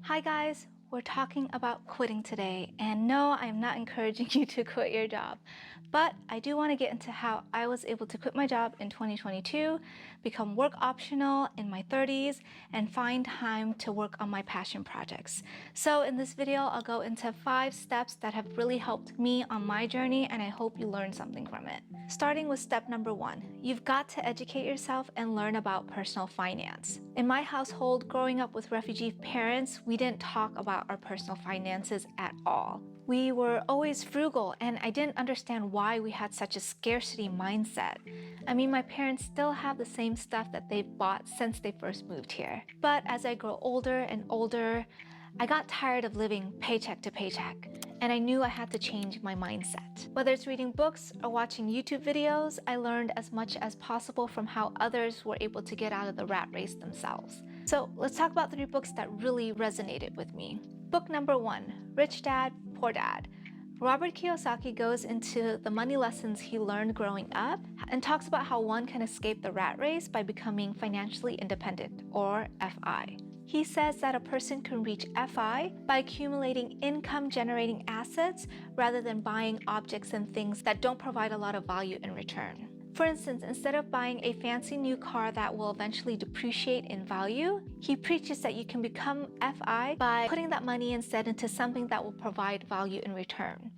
Hi guys, we're talking about quitting today, and no, I'm not encouraging you to quit your job, but I do want to get into how I was able to quit my job in 2022, become work optional in my 30s, and find time to work on my passion projects. So in this video, I'll go into 5 steps that have really helped me on my journey, and I hope you learned something from it. Starting with step number 1, you've got to educate yourself and learn about personal finance. In my household, growing up with refugee parents, we didn't talk about our personal finances at all. We were always frugal, and I didn't understand why we had such a scarcity mindset. I mean, my parents still have the same stuff that they've bought since they first moved here. But as I grow older and older, I got tired of living paycheck to paycheck, and I knew I had to change my mindset. Whether it's reading books or watching YouTube videos, I learned as much as possible from how others were able to get out of the rat race themselves. So let's talk about 3 books that really resonated with me. Book number 1, Rich Dad, Poor Dad. Robert Kiyosaki goes into the money lessons he learned growing up and talks about how one can escape the rat race by becoming financially independent, or FI. He says that a person can reach FI by accumulating income-generating assets rather than buying objects and things that don't provide a lot of value in return. For instance, instead of buying a fancy new car that will eventually depreciate in value, he preaches that you can become FI by putting that money instead into something that will provide value in return.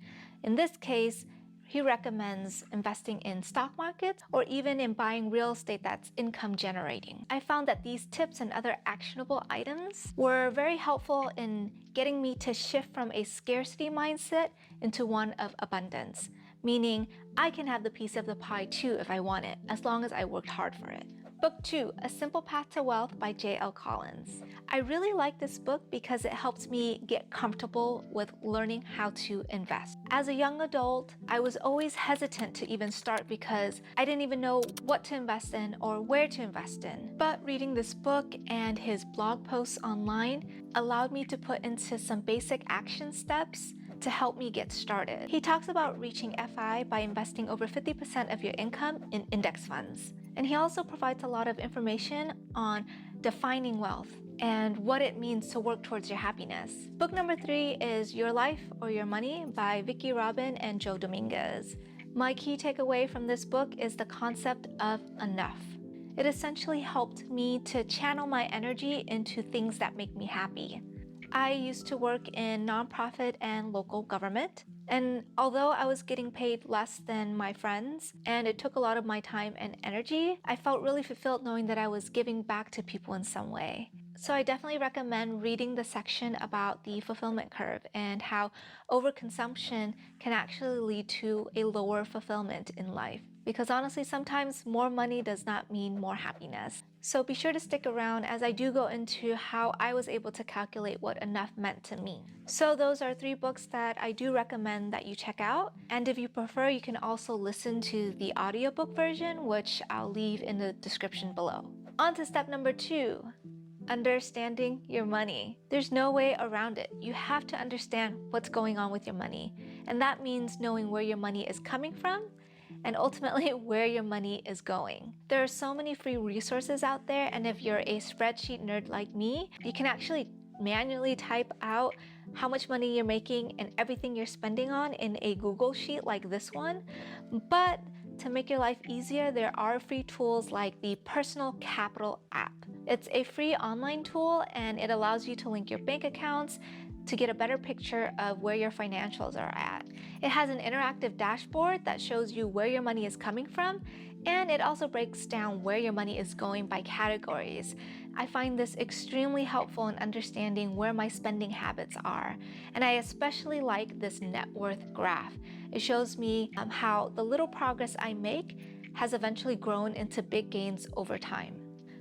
In this case, he recommends investing in stock markets or even in buying real estate that's income generating. I found that these tips and other actionable items were very helpful in getting me to shift from a scarcity mindset into one of abundance, meaning I can have the piece of the pie too if I want it, as long as I worked hard for it. Book 2, A Simple Path to Wealth by J.L. Collins. I really like this book because it helps me get comfortable with learning how to invest. As a young adult, I was always hesitant to even start because I didn't even know what to invest in or where to invest in. But reading this book and his blog posts online allowed me to put into some basic action steps to help me get started. He talks about reaching FI by investing over 50% of your income in index funds. And he also provides a lot of information on defining wealth and what it means to work towards your happiness. Book number 3 is Your Life or Your Money by Vicki Robin and Joe Dominguez. My key takeaway from this book is the concept of enough. It essentially helped me to channel my energy into things that make me happy. I used to work in nonprofit and local government, and although I was getting paid less than my friends and it took a lot of my time and energy, I felt really fulfilled knowing that I was giving back to people in some way. So I definitely recommend reading the section about the fulfillment curve and how overconsumption can actually lead to a lower fulfillment in life. Because honestly, sometimes more money does not mean more happiness. So be sure to stick around as I do go into how I was able to calculate what enough meant to me. So those are 3 books that I do recommend that you check out. And if you prefer, you can also listen to the audiobook version, which I'll leave in the description below. On to step number 2. Understanding your money. There's no way around it. You have to understand what's going on with your money. And that means knowing where your money is coming from and ultimately where your money is going. There are so many free resources out there, and if you're a spreadsheet nerd like me, you can actually manually type out how much money you're making and everything you're spending on in a Google sheet like this one. But to make your life easier, there are free tools like the Personal Capital app. It's a free online tool and it allows you to link your bank accounts to get a better picture of where your financials are at. It has an interactive dashboard that shows you where your money is coming from, and it also breaks down where your money is going by categories. I find this extremely helpful in understanding where my spending habits are, and I especially like this net worth graph. It shows me how the little progress I make has eventually grown into big gains over time.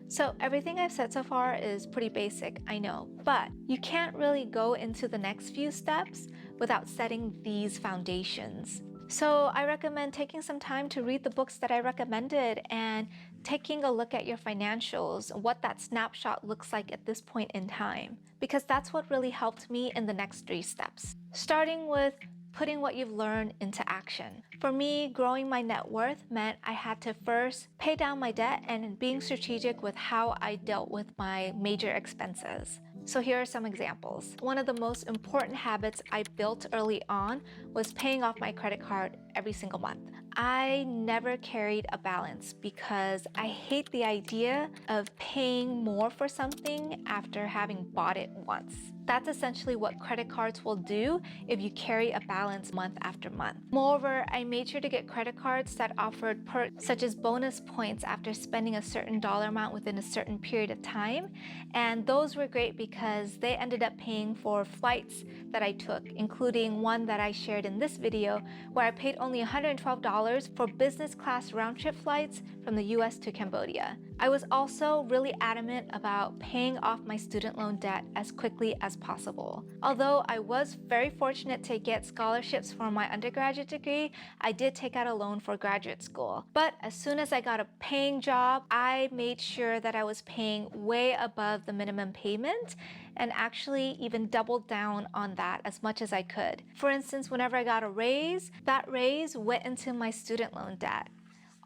So everything I've said so far is pretty basic, I know, but you can't really go into the next few steps without setting these foundations. So I recommend taking some time to read the books that I recommended and taking a look at your financials, what that snapshot looks like at this point in time, because that's what really helped me in the next 3 steps. Starting with putting what you've learned into action. For me, growing my net worth meant I had to first pay down my debt and being strategic with how I dealt with my major expenses. So here are some examples. One of the most important habits I built early on was paying off my credit card every single month. I never carried a balance because I hate the idea of paying more for something after having bought it once. That's essentially what credit cards will do if you carry a balance month after month. Moreover, I made sure to get credit cards that offered perks such as bonus points after spending a certain dollar amount within a certain period of time. And those were great because they ended up paying for flights that I took, including one that I shared in this video where I paid only $112 for business class round-trip flights from the US to Cambodia. I was also really adamant about paying off my student loan debt as quickly as possible. Although I was very fortunate to get scholarships for my undergraduate degree, I did take out a loan for graduate school. But as soon as I got a paying job, I made sure that I was paying way above the minimum payment and actually even doubled down on that as much as I could. For instance, whenever I got a raise, that raise went into my student loan debt.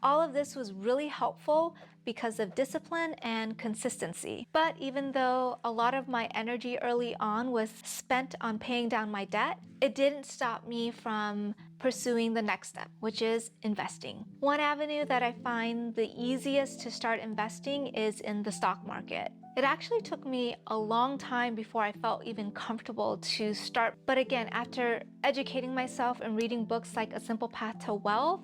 All of this was really helpful because of discipline and consistency. But even though a lot of my energy early on was spent on paying down my debt, it didn't stop me from pursuing the next step, which is investing. One avenue that I find the easiest to start investing is in the stock market. It actually took me a long time before I felt even comfortable to start. But again, after educating myself and reading books like A Simple Path to Wealth,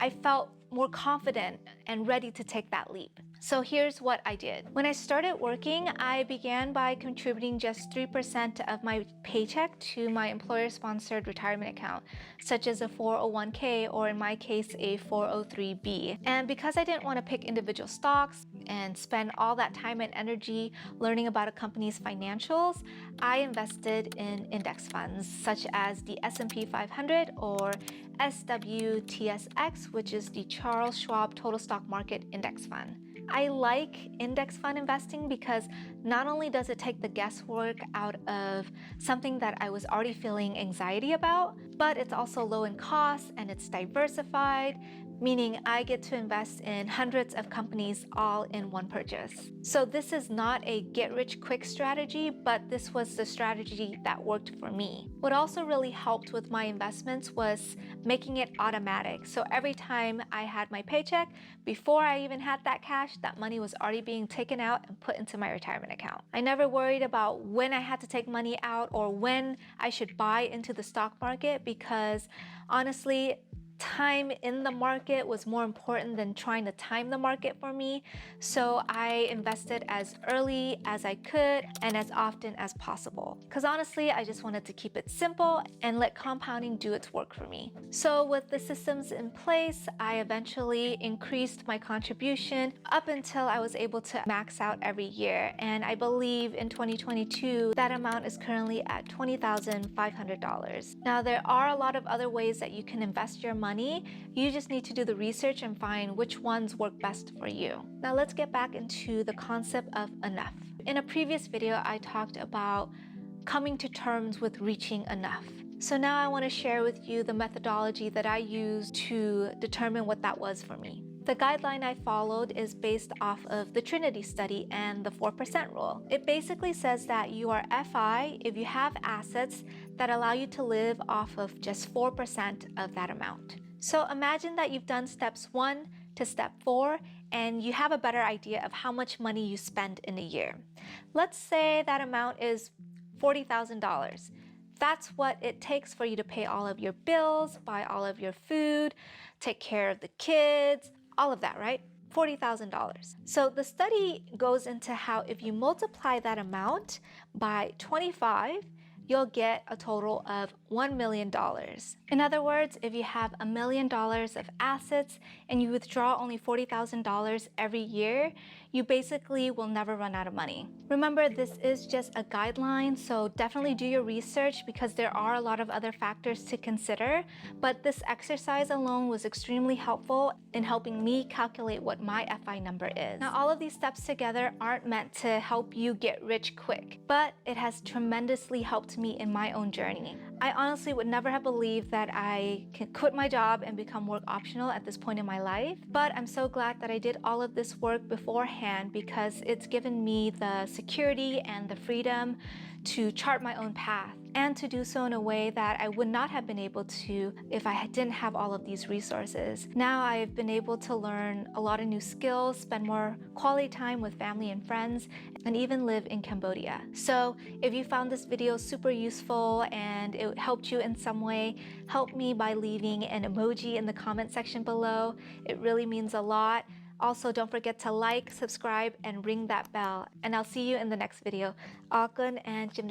I felt more confident and ready to take that leap. So here's what I did. When I started working, I began by contributing just 3% of my paycheck to my employer-sponsored retirement account, such as a 401k or in my case, a 403b. And because I didn't want to pick individual stocks and spend all that time and energy learning about a company's financials, I invested in index funds such as the S&P 500 or SWTSX, which is the Charles Schwab Total Stock Market Index Fund. I like index fund investing because not only does it take the guesswork out of something that I was already feeling anxiety about, but it's also low in cost and it's diversified, meaning I get to invest in hundreds of companies all in one purchase. So this is not a get-rich-quick strategy, but this was the strategy that worked for me. What also really helped with my investments was making it automatic. So every time I had my paycheck, before I even had that cash, that money was already being taken out and put into my retirement account. I never worried about when I had to take money out or when I should buy into the stock market because honestly, time in the market was more important than trying to time the market for me. So I invested as early as I could and as often as possible. Because honestly, I just wanted to keep it simple and let compounding do its work for me. So with the systems in place, I eventually increased my contribution up until I was able to max out every year. And I believe in 2022, that amount is currently at $20,500. Now, there are a lot of other ways that you can invest your money. You just need to do the research and find which ones work best for you. Now let's get back into the concept of enough. In a previous video, I talked about coming to terms with reaching enough. So now I want to share with you the methodology that I used to determine what that was for me. The guideline I followed is based off of the Trinity study and the 4% rule. It basically says that you are FI if you have assets that allow you to live off of just 4% of that amount. So imagine that you've done steps 1 to step 4 and you have a better idea of how much money you spend in a year. Let's say that amount is $40,000. That's what it takes for you to pay all of your bills, buy all of your food, take care of the kids, all of that, right? $40,000. So the study goes into how if you multiply that amount by 25, you'll get a total of $1 million. In other words, if you have $1 million of assets and you withdraw only $40,000 every year, you basically will never run out of money. Remember, this is just a guideline, so definitely do your research because there are a lot of other factors to consider, but this exercise alone was extremely helpful in helping me calculate what my FI number is. Now, all of these steps together aren't meant to help you get rich quick, but it has tremendously helped me in my own journey. I honestly would never have believed that I could quit my job and become work optional at this point in my life, but I'm so glad that I did all of this work beforehand hand because it's given me the security and the freedom to chart my own path and to do so in a way that I would not have been able to if I didn't have all of these resources. Now I've been able to learn a lot of new skills, spend more quality time with family and friends, and even live in Cambodia. So if you found this video super useful and it helped you in some way, help me by leaving an emoji in the comment section below. It really means a lot. Also, don't forget to like, subscribe, and ring that bell. And I'll see you in the next video. Auckland and Jim